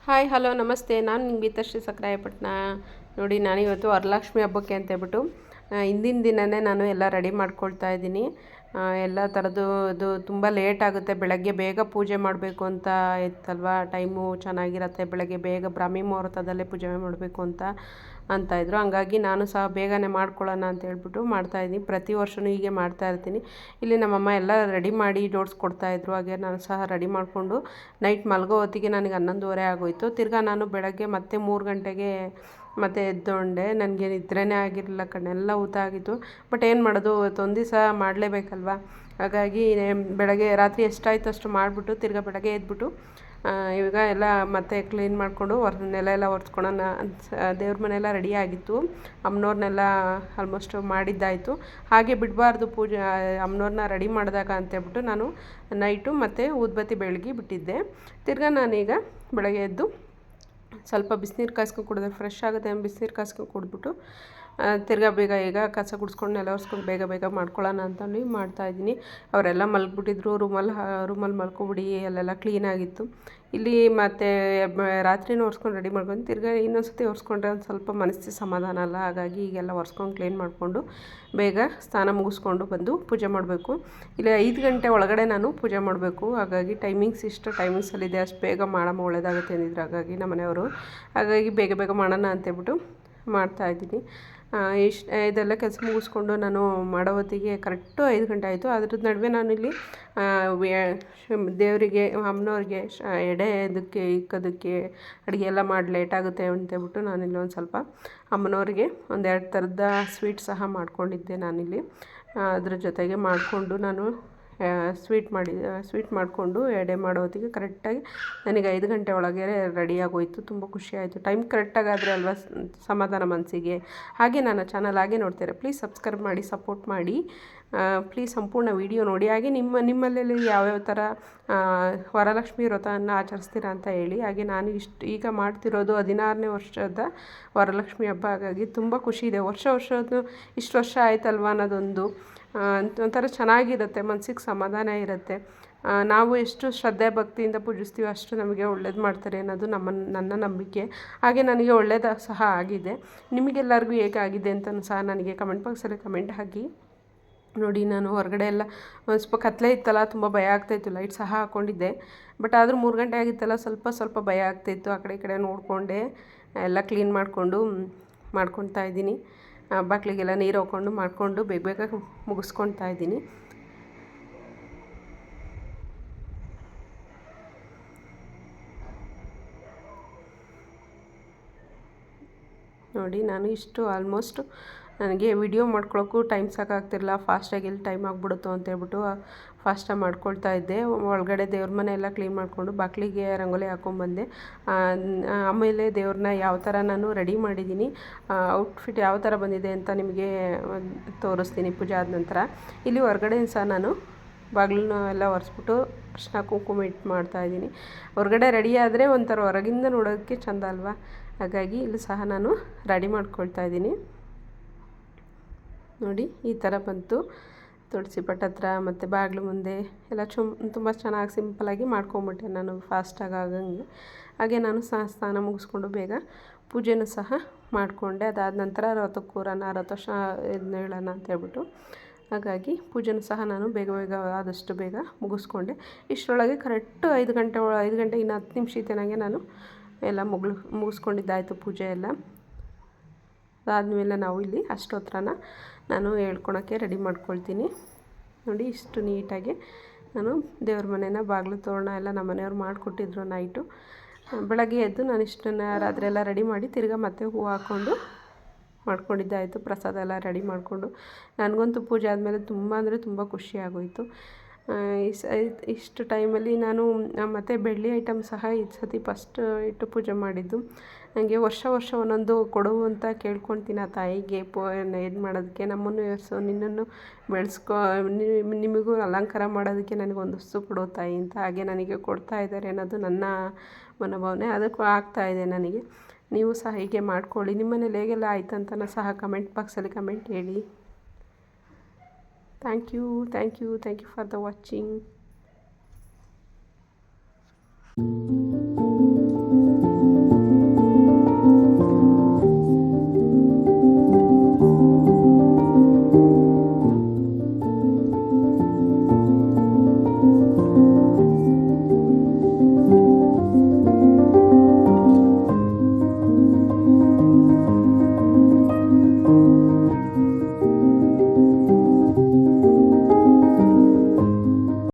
Hi hello ನಮಸ್ತೆ. ನಾನು ನಿಮ್ಮ ಗೀತಾಶ್ರೀ ಸಕ್ರಾಯಪಟ್ಟಣ. ನೋಡಿ, ನಾನಿವತ್ತು ವರಲಕ್ಷ್ಮಿ ಹಬ್ಬಕ್ಕೆ ಅಂತೇಳ್ಬಿಟ್ಟು ಹಿಂದಿನ ದಿನವೇ ನಾನು ಎಲ್ಲ ರೆಡಿ ಮಾಡ್ಕೊಳ್ತಾ ಇದ್ದೀನಿ. ಎಲ್ಲ ಥರದ್ದು ಇದು ತುಂಬ ಲೇಟ್ ಆಗುತ್ತೆ. ಬೆಳಗ್ಗೆ ಬೇಗ ಪೂಜೆ ಮಾಡಬೇಕು ಅಂತ ಇತ್ತಲ್ವ, ಟೈಮು ಚೆನ್ನಾಗಿರತ್ತೆ. ಬೆಳಗ್ಗೆ ಬೇಗ ಬ್ರಾಹ್ಮಿ ಮುಹೂರ್ತದಲ್ಲೇ ಪೂಜೆ ಮಾಡಬೇಕು ಅಂತಾಯಿದ್ರು. ಹಂಗಾಗಿ ನಾನು ಸಹ ಬೇಗನೆ ಮಾಡ್ಕೊಳ್ಳೋಣ ಅಂತ ಹೇಳ್ಬಿಟ್ಟು ಮಾಡ್ತಾಯಿದ್ದೀನಿ. ಪ್ರತಿ ವರ್ಷವೂ ಹೀಗೆ ಮಾಡ್ತಾಯಿರ್ತೀನಿ. ಇಲ್ಲಿ ನಮ್ಮಮ್ಮ ಎಲ್ಲ ರೆಡಿ ಮಾಡಿ ಜೋಡಿಸ್ಕೊಡ್ತಾಯಿದ್ರು. ಹಾಗೆ ನಾನು ಸಹ ರೆಡಿ ಮಾಡಿಕೊಂಡು ನೈಟ್ ಮಲಗೋ ಹೊತ್ತಿಗೆ ನನಗೆ 11:30 ಆಗೋಯಿತು. ತಿರ್ಗಾ ನಾನು ಬೆಳಗ್ಗೆ ಮತ್ತೆ 3 ಗಂಟೆಗೆ ಮತ್ತೆ ಎದ್ದೊಂಡೆ. ನನಗೆ ನಿದ್ರೆನೇ ಆಗಿರಲಿಲ್ಲ, ಕಣ್ಣೆಲ್ಲ ಊತ ಆಗಿತ್ತು. ಬಟ್ ಏನು ಮಾಡೋದು, ಒಂದು ದಿವಸ ಮಾಡಲೇಬೇಕಲ್ವ. ಹಾಗಾಗಿ ಬೆಳಗ್ಗೆ ರಾತ್ರಿ ಎಷ್ಟಾಯಿತು ಅಷ್ಟು ಮಾಡಿಬಿಟ್ಟು ತಿರ್ಗಾ ಬೆಳಗ್ಗೆ ಎದ್ಬಿಟ್ಟು ಇವಾಗ ಎಲ್ಲ ಮತ್ತೆ ಕ್ಲೀನ್ ಮಾಡಿಕೊಂಡು ನೆಲ ಎಲ್ಲ ಒರೆಸ್ಕೊಳ್ಳೋಣ. ದೇವ್ರ ಮನೆಯೆಲ್ಲ ರೆಡಿ ಆಗಿತ್ತು. ಅಮ್ಮನವ್ರನ್ನೆಲ್ಲ ಆಲ್ಮೋಸ್ಟ್ ಮಾಡಿದ್ದಾಯಿತು. ಹಾಗೆ ಬಿಡಬಾರ್ದು ಪೂಜೆ ಅಮ್ಮನವ್ರನ್ನ ರೆಡಿ ಮಾಡಿದಾಗ ಅಂತೇಳ್ಬಿಟ್ಟು ನಾನು ನೈಟು ಮತ್ತು ಊದ್ಬತ್ತಿ ಬೆಳಗಿ ಬಿಟ್ಟಿದ್ದೆ. ತಿರ್ಗಾ ನಾನೀಗ ಬೆಳಗ್ಗೆ ಎದ್ದು ಸ್ವಲ್ಪ ಬಿಸಿನೀರು ಕಾಯ್ಸ್ಕೊಂಡು ಕುಡಿದ್ರೆ ಫ್ರೆಶ್ ಆಗುತ್ತೆ. ಬಿಸಿನೀರು ಕಾಯ್ಸ್ಕೊಂಡು ಕುಡಿದ್ಬಿಟ್ಟು ತಿರ್ಗಾ ಬೇಗ ಈಗ ಕಸ ಗುಡಿಸ್ಕೊಂಡು ನೆಲ ಒರೆಸ್ಕೊಂಡು ಬೇಗ ಮಾಡ್ಕೊಳ್ಳೋಣ ಅಂತಂದು ಮಾಡ್ತಾಯಿದ್ದೀನಿ. ಅವರೆಲ್ಲ ಮಲಗಿಬಿಟ್ಟಿದ್ರು. ರೂಮಲ್ಲಿ ಮಲ್ಕೊಬಿಡಿ, ಅಲ್ಲೆಲ್ಲ ಕ್ಲೀನಾಗಿತ್ತು. ಇಲ್ಲಿ ಮತ್ತು ರಾತ್ರಿನೂ ಒರೆಸ್ಕೊಂಡು ರೆಡಿ ಮಾಡ್ಕೊಂಡು ತಿರ್ಗಾ ಇನ್ನೊಂದು ಸತಿ ಒರೆಸ್ಕೊಂಡ್ರೆ ಒಂದು ಸ್ವಲ್ಪ ಮನಸ್ಸಿಗೆ ಸಮಾಧಾನ ಅಲ್ಲ. ಹಾಗಾಗಿ ಈಗೆಲ್ಲ ಒರೆಸ್ಕೊಂಡು ಕ್ಲೀನ್ ಮಾಡಿಕೊಂಡು ಬೇಗ ಸ್ನಾನ ಮುಗಿಸ್ಕೊಂಡು ಬಂದು ಪೂಜೆ ಮಾಡಬೇಕು. ಇಲ್ಲಿ 5 ಗಂಟೆ ಒಳಗಡೆ ನಾನು ಪೂಜೆ ಮಾಡಬೇಕು. ಹಾಗಾಗಿ ಇಷ್ಟು ಟೈಮಿಂಗ್ಸಲ್ಲಿದೆ, ಅಷ್ಟು ಬೇಗ ಮಾಡಮ್ಮ ಒಳ್ಳೆಯದಾಗುತ್ತೆ ಅಂದಿದ್ರು. ಹಾಗಾಗಿ ನಮ್ಮ ಮನೆಯವರು ಹಾಗಾಗಿ ಬೇಗ ಮಾಡೋಣ ಅಂತೇಳ್ಬಿಟ್ಟು ಮಾಡ್ತಾಯಿದ್ದೀನಿ. ಇದೆಲ್ಲ ಕೆಲಸ ಮುಗಿಸ್ಕೊಂಡು ನಾನು ಮಾಡೋ ಹೊತ್ತಿಗೆ ಕರೆಕ್ಟು 5 ಗಂಟೆ ಆಯಿತು. ಅದ್ರ ನಡುವೆ ನಾನಿಲ್ಲಿ ದೇವರಿಗೆ ಅಮ್ಮನವ್ರಿಗೆ ಎಡೆ ಇದಕ್ಕೆ ಇಕ್ಕೋದಕ್ಕೆ ಅಡುಗೆ ಎಲ್ಲ ಮಾಡಿ ಲೇಟಾಗುತ್ತೆ ಅಂತೇಳ್ಬಿಟ್ಟು ನಾನಿಲ್ಲಿ ಒಂದು ಸ್ವಲ್ಪ ಅಮ್ಮನವ್ರಿಗೆ 1-2 ಥರದ ಸ್ವೀಟ್ ಸಹ ಮಾಡ್ಕೊಂಡಿದ್ದೆ ನಾನಿಲ್ಲಿ. ಅದ್ರ ಜೊತೆಗೆ ಮಾಡಿಕೊಂಡು ನಾನು ಸ್ವೀಟ್ ಮಾಡಿಕೊಂಡು ಎಡೆ ಮಾಡೋ ಹೊತ್ತಿಗೆ ಕರೆಕ್ಟಾಗಿ ನನಗೆ 5 ಗಂಟೆ ಒಳಗೆ ರೆಡಿಯಾಗೋಯಿತು. ತುಂಬ ಖುಷಿಯಾಯಿತು. ಟೈಮ್ ಕರೆಕ್ಟಾಗಿ ಆದರೆ ಅಲ್ವಾ ಸಮಾಧಾನ ಮನಸ್ಸಿಗೆ. ಹಾಗೆ ನನ್ನ ಚಾನಲ್ ಹಾಗೆ ನೋಡ್ತಾರೆ, ಪ್ಲೀಸ್ ಸಬ್ಸ್ಕ್ರೈಬ್ ಮಾಡಿ, ಸಪೋರ್ಟ್ ಮಾಡಿ. ಪ್ಲೀಸ್ ಸಂಪೂರ್ಣ ವಿಡಿಯೋ ನೋಡಿ. ಹಾಗೆ ನಿಮ್ಮಲ್ಲಿ ಯಾವ್ಯಾವ ಥರ ವರಲಕ್ಷ್ಮಿ ವ್ರತವನ್ನು ಆಚರಿಸ್ತೀರಾ ಅಂತ ಹೇಳಿ. ಹಾಗೆ ನಾನು ಈಗ ಮಾಡ್ತಿರೋದು 16ನೇ ವರ್ಷದ ವರಲಕ್ಷ್ಮಿ ಹಬ್ಬ. ಹಾಗಾಗಿ ತುಂಬ ಖುಷಿ ಇದೆ. ವರ್ಷದ್ದು ಇಷ್ಟು ವರ್ಷ ಆಯ್ತಲ್ವ ಅನ್ನೋದೊಂದು ಒಂಥರ ಚೆನ್ನಾಗಿರುತ್ತೆ, ಮನಸ್ಸಿಗೆ ಸಮಾಧಾನ ಇರುತ್ತೆ. ನಾವು ಎಷ್ಟು ಶ್ರದ್ಧೆ ಭಕ್ತಿಯಿಂದ ಪೂಜಿಸ್ತೀವಿ ಅಷ್ಟು ನಮಗೆ ಒಳ್ಳೇದು ಮಾಡ್ತಾರೆ ಅನ್ನೋದು ನನ್ನ ನಂಬಿಕೆ. ಹಾಗೆ ನನಗೆ ಒಳ್ಳೇದು ಸಹ ಆಗಿದೆ. ನಿಮಗೆಲ್ಲರಿಗೂ ಹೇಗಾಗಿದೆ ಅಂತಲೂ ಸಹ ನನಗೆ ಕಮೆಂಟ್ ಬಾಕ್ಸಲ್ಲಿ ಕಮೆಂಟ್ ಹಾಕಿ. ನೋಡಿ, ನಾನು ಹೊರಗಡೆ ಎಲ್ಲ ಒಂದು ಸ್ವಲ್ಪ ಕತ್ತಲೆ ಇತ್ತಲ್ಲ, ತುಂಬ ಭಯ ಆಗ್ತಾಯಿತ್ತು. ಲೈಟ್ ಸಹ ಹಾಕ್ಕೊಂಡಿದ್ದೆ. ಬಟ್ ಆದರೂ 3 ಗಂಟೆ ಆಗಿತ್ತಲ್ಲ, ಸ್ವಲ್ಪ ಭಯ ಆಗ್ತಾಯಿತ್ತು. ಆ ಕಡೆ ನೋಡಿಕೊಂಡೆ ಎಲ್ಲ ಕ್ಲೀನ್ ಮಾಡ್ಕೊತಾ ಇದ್ದೀನಿ. ಬಾಗಿಲಿಗೆಲ್ಲ ನೀರು ಹಾಕ್ಕೊಂಡು ಮಾಡಿಕೊಂಡು ಬೇಗ ಮುಗಿಸ್ಕೊತಾ ಇದ್ದೀನಿ. ನೋಡಿ, ನಾನು ಇಷ್ಟು ಆಲ್ಮೋಸ್ಟ್ ನನಗೆ ವಿಡಿಯೋ ಮಾಡ್ಕೊಳ್ಳೋಕ್ಕೂ ಟೈಮ್ ಸಾಕಾಗ್ತಿರಲಿಲ್ಲ. ಫಾಸ್ಟಾಗಿ ಎಲ್ಲಿ ಟೈಮ್ ಆಗಿಬಿಡುತ್ತೋ ಅಂತೇಳ್ಬಿಟ್ಟು ಫಾಸ್ಟಾಗಿ ಮಾಡ್ಕೊಳ್ತಾ ಇದ್ದೆ. ಒಳಗಡೆ ದೇವ್ರ ಮನೆ ಎಲ್ಲ ಕ್ಲೀನ್ ಮಾಡಿಕೊಂಡು ಬಾಗಿಲಿಗೆ ರಂಗೋಲಿ ಹಾಕ್ಕೊಂಬಂದೆ. ಆಮೇಲೆ ದೇವ್ರನ್ನ ಯಾವ ಥರ ನಾನು ರೆಡಿ ಮಾಡಿದ್ದೀನಿ, ಔಟ್ಫಿಟ್ ಯಾವ ಥರ ಬಂದಿದೆ ಅಂತ ನಿಮಗೆ ತೋರಿಸ್ತೀನಿ ಪೂಜೆ ಆದ ನಂತರ. ಇಲ್ಲಿ ಹೊರಗಡೆ ಸಹ ನಾನು ಬಾಗಿಲನ್ನ ಎಲ್ಲ ಒರೆಸ್ಬಿಟ್ಟು ಅರ್ಶಿನ ಕುಂಕುಮ ಇಟ್ಟು ಮಾಡ್ತಾಯಿದ್ದೀನಿ. ಹೊರಗಡೆ ರೆಡಿ ಆದರೆ ಒಂಥರ ಹೊರಗಿಂದ ನೋಡೋದಕ್ಕೆ ಚೆಂದ ಅಲ್ವಾ. ಹಾಗಾಗಿ ಇಲ್ಲಿ ಸಹ ನಾನು ರೆಡಿ ಮಾಡ್ಕೊಳ್ತಾ ಇದ್ದೀನಿ. ನೋಡಿ, ಈ ಥರ ಬಂತು. ತುಳಸಿ ಪಟ್ಟ ಹತ್ರ ಮತ್ತು ಬಾಗಿಲು ಮುಂದೆ ಎಲ್ಲ ತುಂಬ ಚೆನ್ನಾಗಿ ಸಿಂಪಲಾಗಿ ಮಾಡ್ಕೊಂಬಿಟ್ಟೆ ನಾನು ಫಾಸ್ಟಾಗಿ ಆಗಂಗೆ. ಹಾಗೆ ನಾನು ಸ್ನಾನ ಮುಗಿಸ್ಕೊಂಡು ಬೇಗ ಪೂಜೆನೂ ಸಹ ಮಾಡಿಕೊಂಡೆ. ಅದಾದ ನಂತರ ರಥಕ್ಕೆ ಕೂರೋಣ, ಇದನ್ನ ಹೇಳೋಣ ಅಂತೇಳ್ಬಿಟ್ಟು ಹಾಗಾಗಿ ಪೂಜೆನೂ ಸಹ ನಾನು ಬೇಗ ಆದಷ್ಟು ಬೇಗ ಮುಗಿಸ್ಕೊಂಡೆ. ಇಷ್ಟರೊಳಗೆ ಕರೆಕ್ಟು 5 ಗಂಟೆ ಇನ್ನು 10 ನಿಮಿಷ ಇತ್ತೇನಾಗೆ ನಾನು ಎಲ್ಲ ಮುಗಿಸ್ಕೊಂಡಿದ್ದಾಯಿತು ಪೂಜೆ ಎಲ್ಲ. ಅದಾದಮೇಲೆ ನಾವು ಇಲ್ಲಿ ಅಷ್ಟೋತ್ತರನ ನಾನು ಹೇಳ್ಕೊಳಕ್ಕೆ ರೆಡಿ ಮಾಡ್ಕೊಳ್ತೀನಿ. ನೋಡಿ, ಇಷ್ಟು ನೀಟಾಗಿ ನಾನು ದೇವ್ರ ಮನೇನ ಬಾಗಿಲು ತೋರಣ ಎಲ್ಲ ನಮ್ಮ ಮನೆಯವ್ರು ಮಾಡಿಕೊಟ್ಟಿದ್ರು ನೈಟು. ಬೆಳಗ್ಗೆ ಎದ್ದು ನಾನು ಇಷ್ಟನ್ನು ರಾತ್ರಿ ಎಲ್ಲ ರೆಡಿ ಮಾಡಿ ತಿರ್ಗಾ ಮತ್ತೆ ಹೂವು ಹಾಕ್ಕೊಂಡು ಮಾಡ್ಕೊಂಡಿದ್ದಾಯಿತು. ಪ್ರಸಾದ ಎಲ್ಲ ರೆಡಿ ಮಾಡಿಕೊಂಡು ನನಗಂತೂ ಪೂಜೆ ಆದಮೇಲೆ ತುಂಬ ಅಂದರೆ ತುಂಬ ಖುಷಿಯಾಗೋಯಿತು. ಇಷ್ಟು ಟೈಮಲ್ಲಿ ನಾನು ಮತ್ತು ಬೆಳ್ಳಿ ಐಟಮ್ ಸಹ ಈ ಸತಿ ಫಸ್ಟ್ ಇಟ್ಟು ಪೂಜೆ ಮಾಡಿದ್ದು. ನನಗೆ ವರ್ಷ ಒಂದೊಂದು ಕೊಡು ಅಂತ ಕೇಳ್ಕೊಳ್ತೀನಿ ಆ ತಾಯಿಗೆ. ಇದು ಮಾಡೋದಕ್ಕೆ ನಮ್ಮನ್ನು ನಿನ್ನನ್ನು ಬೆಳೆಸ್ಕೊ, ನಿಮಗೂ ಅಲಂಕಾರ ಮಾಡೋದಕ್ಕೆ ನನಗೊಂದು ವಸ್ತು ಕೊಡು ತಾಯಿ ಅಂತ. ಹಾಗೆ ನನಗೆ ಕೊಡ್ತಾ ಇದ್ದಾರೆ ಅನ್ನೋದು ನನ್ನ ಮನೋಭಾವನೆ. ಅದಕ್ಕೂ ಆಗ್ತಾಯಿದೆ ನನಗೆ. ನೀವು ಸಹ ಹೀಗೆ ಮಾಡ್ಕೊಳ್ಳಿ. ನಿಮ್ಮ ಮನೇಲಿ ಹೇಗೆಲ್ಲ ಆಯಿತು ಅಂತಲೂ ಸಹ ಕಮೆಂಟ್ ಬಾಕ್ಸಲ್ಲಿ ಕಮೆಂಟ್ ಹೇಳಿ. Thank you for the watching.